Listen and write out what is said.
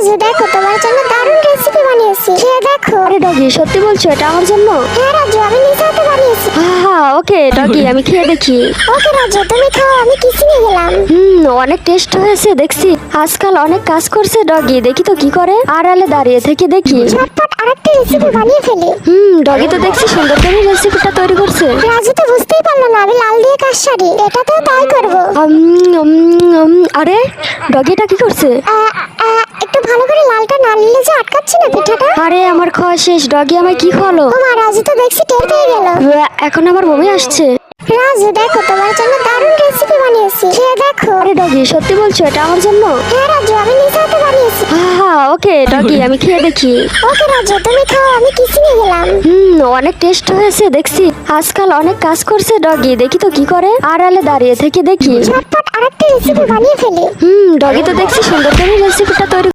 রাজু দেখো তোমার জন্য দারুণ রেসিপি বানিয়েছি, খেয়ে দেখো। আরে ডগি, সত্যি বলছো এটা আমার জন্য? হ্যাঁ রাজু, আমি নিজে হাতে বানিয়েছি। হ্যাঁ ওকে ডগি, আমি খেয়ে দেখি। ওকে রাজু, তুমি খাও, আমি কিচেনে গেলাম। অনেক টেস্ট হয়েছে দেখছি। আজকাল অনেক কাজ করছে ডগি, দেখি তো কি করে। আড়ালে দাঁড়িয়ে থেকে দেখি। ঝটপট আরেকটা রেসিপি বানিয়ে ফেলি। ডগি তো দেখছি সুন্দর করে রেসিপিটা তৈরি করছে। রাজু তো বুঝতেই পারলো না আমি লাল দিয়ে কাজ সারি, এটাতেও তাই করবো। আরে ডগিটা কি করছে? একটু ভালো করে লালটা না নিলে যে আটকাচ্ছে না পিঠাটা। আরে আমার খাওয়া শেষ, ডগি আমায় কি খাওয়ালো? ও মা, রাজু তো দেখছি টের পেয়ে গেল। এখন আমার বমি আসছে। রাজু দেখো তোমার জন্য দারুণ রেসিপি বানিয়েছি, খেয়ে দেখো। আরে ডগি, সত্যি বলছো এটা আমার জন্য? হ্যাঁ রাজু, আমি নিজে হাতে বানিয়েছি। হ্যাঁ ওকে ডগি, আমি খেয়ে দেখি। ওকে রাজু, তুমি খাও, আমি কিচেনে গেলাম। অনেক টেস্ট হয়েছে দেখছি। আজকাল অনেক কাজ করছে ডগি, দেখি তো কি করে। আড়ালে দাঁড়িয়ে থেকে দেখি। ঝটপট আরেকটা রেসিপি বানিয়ে ফেলি। ডগি তো দেখছি সুন্দর করে রেসিপিটা তৈরি